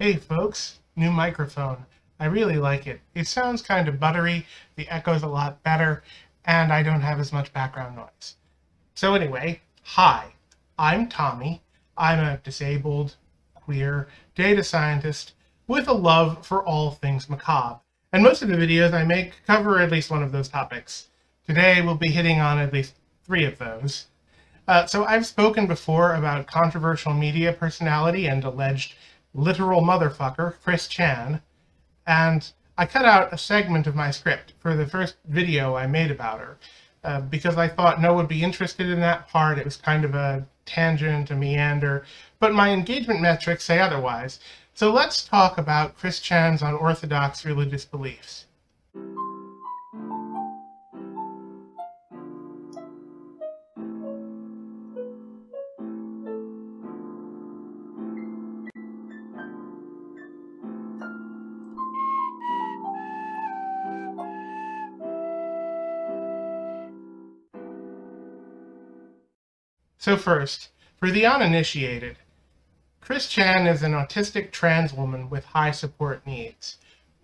Hey folks, new microphone. I really like it. It sounds kind of buttery, the echo's a lot better, and I don't have as much background noise. So anyway, hi, I'm Tommy. I'm a disabled, queer data scientist with a love for all things macabre. And most of the videos I make cover at least one of those topics. Today we'll be hitting on at least 3 of those. So I've spoken before about controversial media personality and alleged literal motherfucker, Chris Chan, and I cut out a segment of my script for the first video I made about her, because I thought no one would be interested in that part. It was kind of a tangent, a meander, but my engagement metrics say otherwise. So let's talk about Chris Chan's unorthodox religious beliefs. So first, for the uninitiated, Chris Chan is an autistic trans woman with high support needs.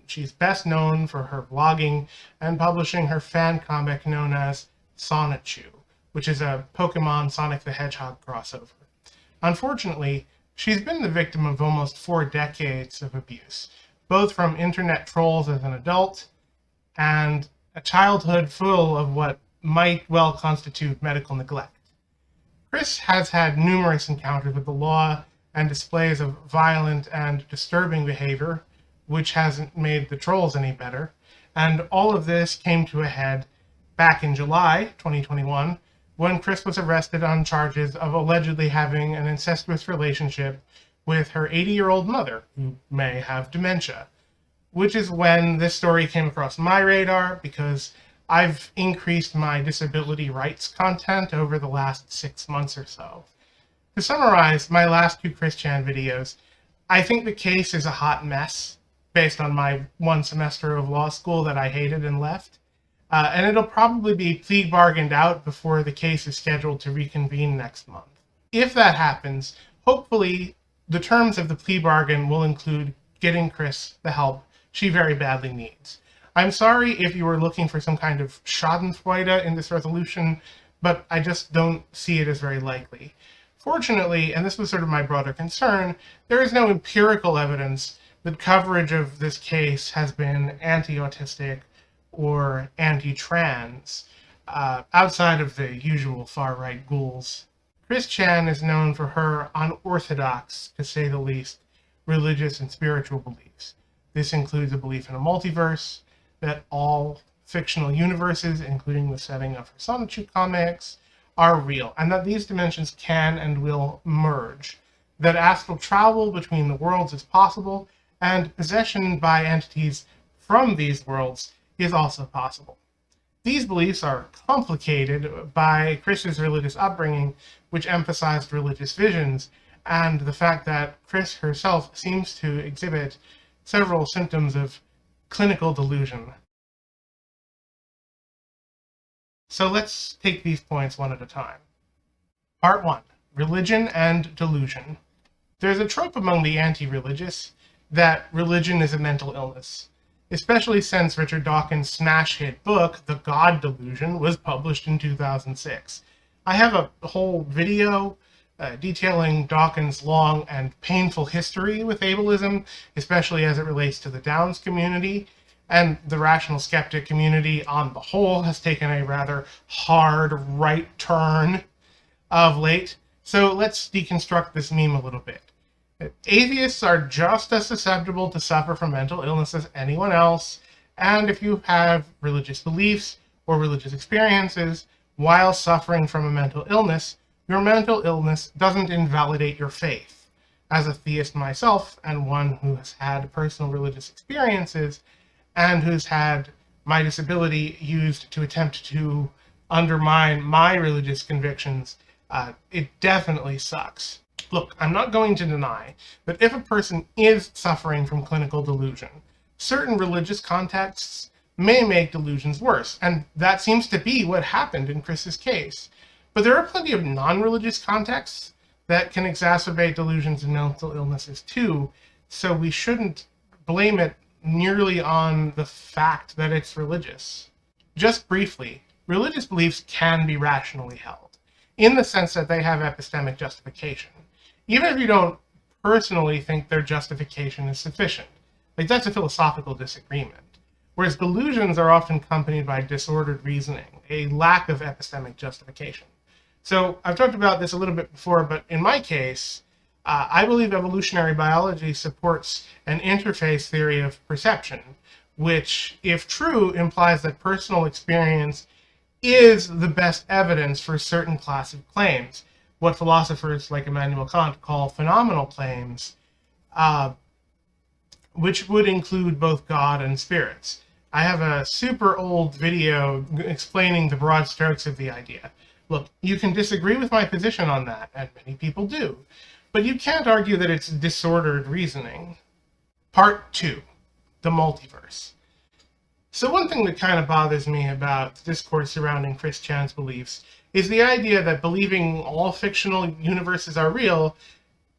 She's best known for her blogging and publishing her fan comic known as Sonichu, which is a Pokemon Sonic the Hedgehog crossover. Unfortunately, she's been the victim of almost 4 decades of abuse, both from internet trolls as an adult and a childhood full of what might well constitute medical neglect. Chris has had numerous encounters with the law and displays of violent and disturbing behavior, which hasn't made the trolls any better, and all of this came to a head back in July 2021 when Chris was arrested on charges of allegedly having an incestuous relationship with her 80-year-old mother, who may have dementia, which is when this story came across my radar because I've increased my disability rights content over the last 6 months or so. To summarize my last 2 Chris Chan videos, I think the case is a hot mess based on my 1 semester of law school that I hated and left. And it'll probably be plea bargained out before the case is scheduled to reconvene next month. If that happens, hopefully the terms of the plea bargain will include getting Chris the help she very badly needs. I'm sorry if you were looking for some kind of schadenfreude in this resolution, but I just don't see it as very likely. Fortunately, and this was sort of my broader concern, there is no empirical evidence that coverage of this case has been anti-autistic or anti-trans, outside of the usual far-right ghouls. Chris Chan is known for her unorthodox, to say the least, religious and spiritual beliefs. This includes a belief in a multiverse, that all fictional universes, including the setting of her Sonichu comics, are real, and that these dimensions can and will merge, that astral travel between the worlds is possible, and possession by entities from these worlds is also possible. These beliefs are complicated by Chris's religious upbringing, which emphasized religious visions, and the fact that Chris herself seems to exhibit several symptoms of clinical delusion. So let's take these points one at a time. Part 1. Religion and delusion. There's a trope among the anti-religious that religion is a mental illness, especially since Richard Dawkins' smash hit book, The God Delusion, was published in 2006. I have a whole video detailing Dawkins' long and painful history with ableism, especially as it relates to the Downs community, and the rational skeptic community on the whole has taken a rather hard right turn of late. So let's deconstruct this meme a little bit. Atheists are just as susceptible to suffer from mental illness as anyone else, and if you have religious beliefs or religious experiences while suffering from a mental illness, your mental illness doesn't invalidate your faith. As a theist myself, and one who has had personal religious experiences, and who's had my disability used to attempt to undermine my religious convictions, it definitely sucks. Look, I'm not going to deny that if a person is suffering from clinical delusion, certain religious contexts may make delusions worse, and that seems to be what happened in Chris's case. But there are plenty of non-religious contexts that can exacerbate delusions and mental illnesses too, so we shouldn't blame it merely on the fact that it's religious. Just briefly, religious beliefs can be rationally held, in the sense that they have epistemic justification, even if you don't personally think their justification is sufficient. Like, that's a philosophical disagreement. Whereas delusions are often accompanied by disordered reasoning, a lack of epistemic justification. So I've talked about this a little bit before, but in my case, I believe evolutionary biology supports an interface theory of perception, which, if true, implies that personal experience is the best evidence for certain class of claims, what philosophers like Immanuel Kant call phenomenal claims, which would include both God and spirits. I have a super old video explaining the broad strokes of the idea. Look, you can disagree with my position on that, and many people do, but you can't argue that it's disordered reasoning. Part 2, the multiverse. So one thing that kind of bothers me about the discourse surrounding Chris Chan's beliefs is the idea that believing all fictional universes are real,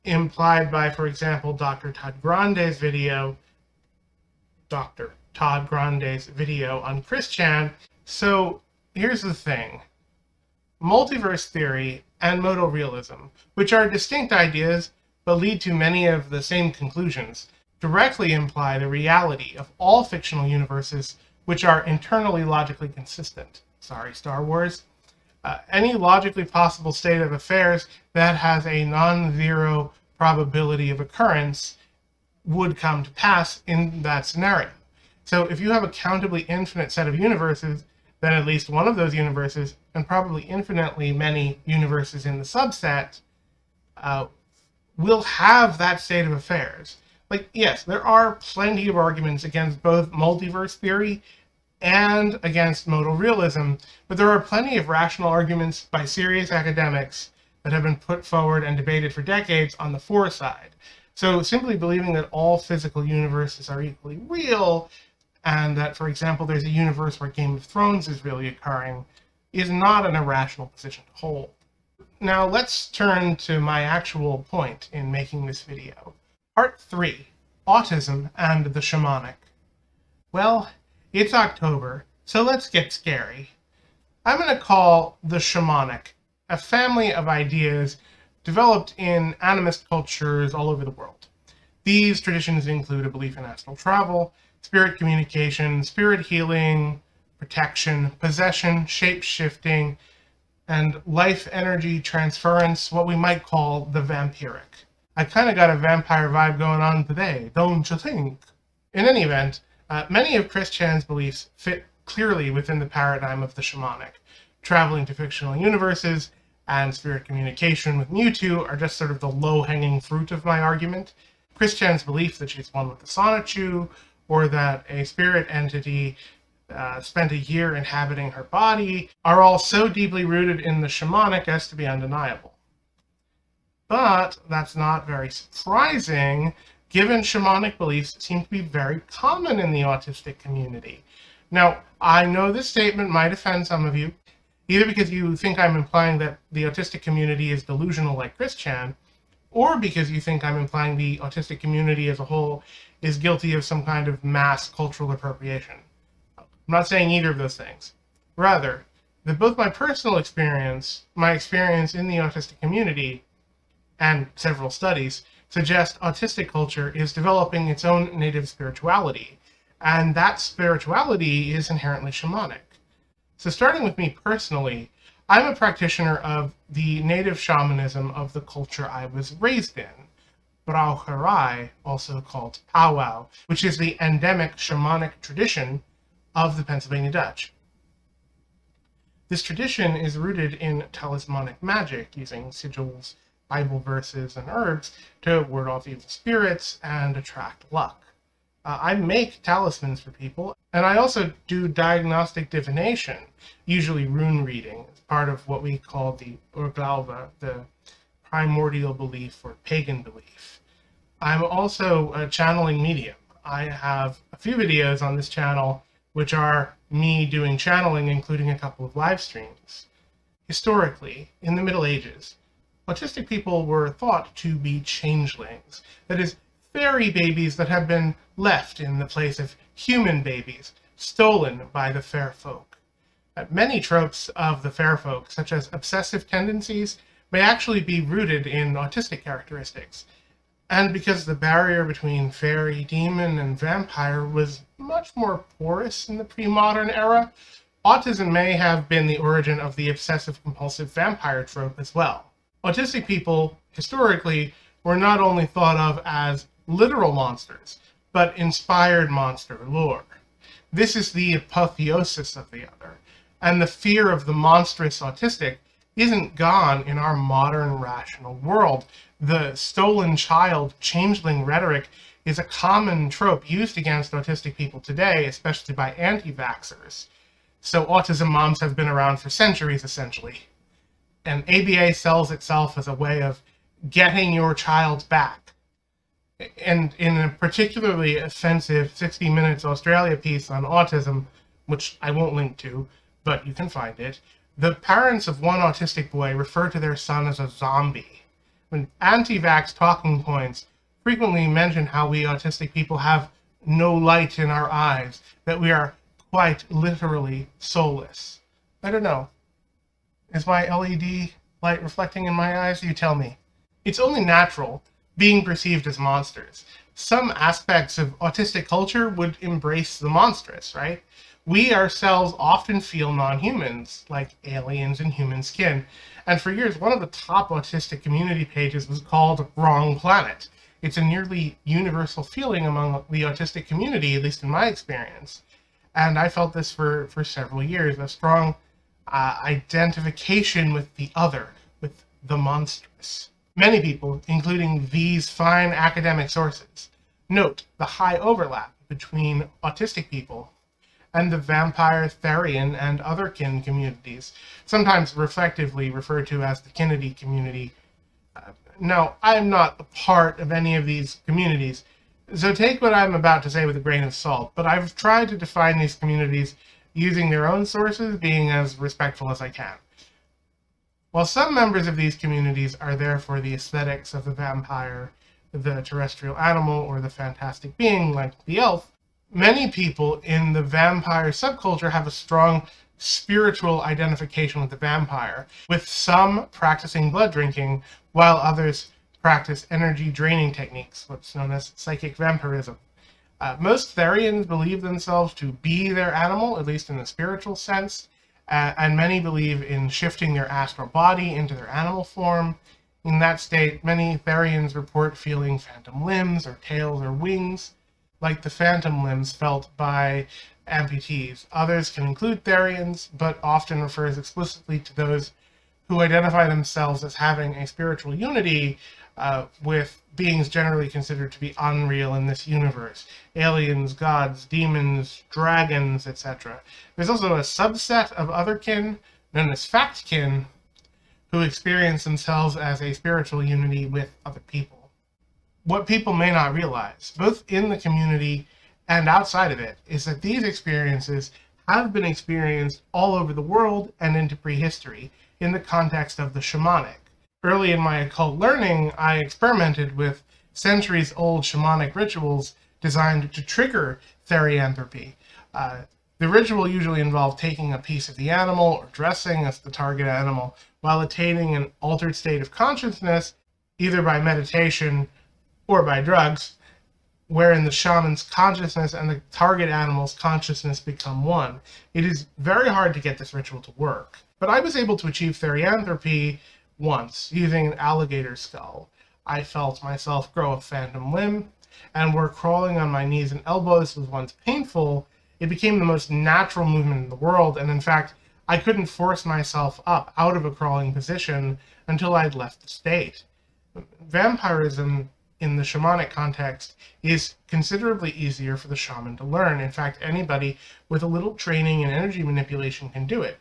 implied by, for example, Dr. Todd Grande's video on Chris Chan. So here's the thing. Multiverse theory and modal realism, which are distinct ideas but lead to many of the same conclusions, directly imply the reality of all fictional universes which are internally logically consistent. Sorry, Star Wars. Any logically possible state of affairs that has a non-zero probability of occurrence would come to pass in that scenario. So if you have a countably infinite set of universes, then at least one of those universes, and probably infinitely many universes in the subset, will have that state of affairs. Like, yes, there are plenty of arguments against both multiverse theory and against modal realism, but there are plenty of rational arguments by serious academics that have been put forward and debated for decades on the for side. So simply believing that all physical universes are equally real, and that, for example, there's a universe where Game of Thrones is really occurring, is not an irrational position to hold. Now let's turn to my actual point in making this video. Part 3, Autism and the Shamanic. Well, it's October, so let's get scary. I'm going to call the Shamanic a family of ideas developed in animist cultures all over the world. These traditions include a belief in astral travel, spirit communication, spirit healing, protection, possession, shape-shifting, and life energy transference, what we might call the vampiric. I kind of got a vampire vibe going on today, don't you think? In any event, many of Chris Chan's beliefs fit clearly within the paradigm of the shamanic. Traveling to fictional universes and spirit communication with Mewtwo are just sort of the low-hanging fruit of my argument. Chris Chan's belief that she's one with the Sonichu, or that a spirit entity spent a year inhabiting her body, are all so deeply rooted in the shamanic as to be undeniable. But that's not very surprising, given shamanic beliefs seem to be very common in the autistic community. Now, I know this statement might offend some of you, either because you think I'm implying that the autistic community is delusional like Chris Chan, or because you think I'm implying the autistic community as a whole is guilty of some kind of mass cultural appropriation. I'm not saying either of those things. Rather, that both my personal experience, my experience in the autistic community, and several studies suggest autistic culture is developing its own native spirituality, and that spirituality is inherently shamanic. So starting with me personally, I'm a practitioner of the native shamanism of the culture I was raised in, Braucherei, also called powwow, which is the endemic shamanic tradition of the Pennsylvania Dutch. This tradition is rooted in talismanic magic, using sigils, Bible verses, and herbs to ward off evil spirits and attract luck. I make talismans for people, and I also do diagnostic divination, usually rune reading, as part of what we call the Urglaube, the primordial belief or pagan belief. I'm also a channeling medium. I have a few videos on this channel which are me doing channeling, including a couple of live streams. Historically, in the Middle Ages, autistic people were thought to be changelings, that is, fairy babies that have been left in the place of human babies, stolen by the fair folk. Many tropes of the fair folk, such as obsessive tendencies, may actually be rooted in autistic characteristics. And because the barrier between fairy, demon, and vampire was much more porous in the pre-modern era, autism may have been the origin of the obsessive-compulsive vampire trope as well. Autistic people, historically, were not only thought of as literal monsters, but inspired monster lore. This is the apotheosis of the other, and the fear of the monstrous autistic isn't gone in our modern rational world. The stolen child changeling rhetoric is a common trope used against autistic people today, especially by anti-vaxxers. So autism moms have been around for centuries, essentially. And ABA sells itself as a way of getting your child back. And in a particularly offensive 60 Minutes Australia piece on autism, which I won't link to, but you can find it, the parents of one autistic boy refer to their son as a zombie. When anti-vax talking points frequently mention how we autistic people have no light in our eyes, that we are quite literally soulless. I don't know. Is my LED light reflecting in my eyes? You tell me. It's only natural being perceived as monsters. Some aspects of autistic culture would embrace the monstrous, right? We ourselves often feel non-humans, like aliens in human skin. And for years, one of the top autistic community pages was called Wrong Planet. It's a nearly universal feeling among the autistic community, at least in my experience. And I felt this for several years, a strong identification with the other, with the monstrous. Many people, including these fine academic sources, note the high overlap between autistic people and the vampire, Therian, and Otherkin communities, sometimes reflectively referred to as the Kennedy community. Now, I'm not a part of any of these communities, so take what I'm about to say with a grain of salt, but I've tried to define these communities using their own sources, being as respectful as I can. While some members of these communities are there for the aesthetics of the vampire, the terrestrial animal, or the fantastic being like the elf, many people in the vampire subculture have a strong spiritual identification with the vampire, with some practicing blood drinking, while others practice energy draining techniques, what's known as psychic vampirism. Most Therians believe themselves to be their animal, at least in the spiritual sense, and many believe in shifting their astral body into their animal form. In that state, many Therians report feeling phantom limbs or tails or wings, like the phantom limbs felt by amputees. Others can include Therians, but often refers explicitly to those who identify themselves as having a spiritual unity with beings generally considered to be unreal in this universe. Aliens, gods, demons, dragons, etc. There's also a subset of Otherkin, known as Factkin, who experience themselves as a spiritual unity with other people. What people may not realize, both in the community and outside of it, is that these experiences have been experienced all over the world and into prehistory in the context of the shamanic. Early in my occult learning, I experimented with centuries-old shamanic rituals designed to trigger therianthropy. The ritual usually involved taking a piece of the animal or dressing as the target animal while attaining an altered state of consciousness, either by meditation or by drugs, wherein the shaman's consciousness and the target animal's consciousness become one. It is very hard to get this ritual to work, but I was able to achieve therianthropy once using an alligator skull. I felt myself grow a phantom limb, and where crawling on my knees and elbows was once painful, it became the most natural movement in the world, and in fact, I couldn't force myself up out of a crawling position until I'd left the state. Vampirism in the shamanic context is considerably easier for the shaman to learn. In fact, anybody with a little training in energy manipulation can do it.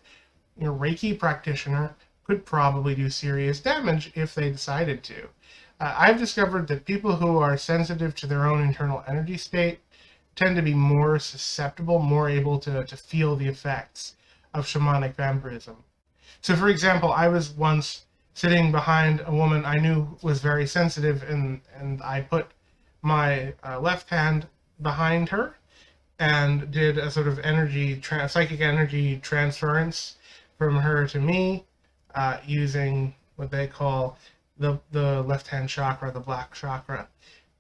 Your Reiki practitioner could probably do serious damage if they decided to. I've discovered that people who are sensitive to their own internal energy state tend to be more susceptible, more able to feel the effects of shamanic vampirism. So, for example, I was once sitting behind a woman I knew was very sensitive, and I put my left hand behind her and did a sort of psychic energy transference from her to me, using what they call the left-hand chakra, the black chakra.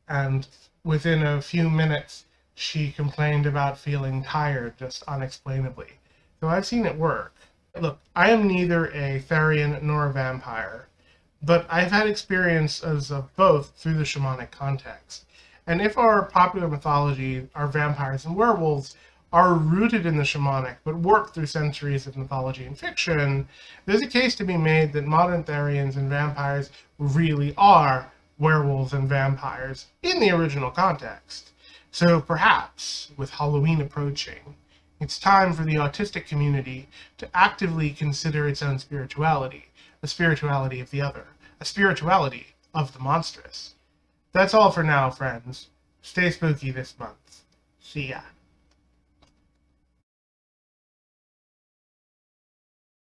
And within a few minutes, she complained about feeling tired just unexplainably. So I've seen it work. Look, I am neither a Therian nor a vampire, but I've had experiences of both through the shamanic context. And if our popular mythology, our vampires and werewolves, are rooted in the shamanic, but warped through centuries of mythology and fiction, there's a case to be made that modern Therians and vampires really are werewolves and vampires in the original context. So perhaps, with Halloween approaching, it's time for the autistic community to actively consider its own spirituality, a spirituality of the other, a spirituality of the monstrous. That's all for now, friends. Stay spooky this month. See ya.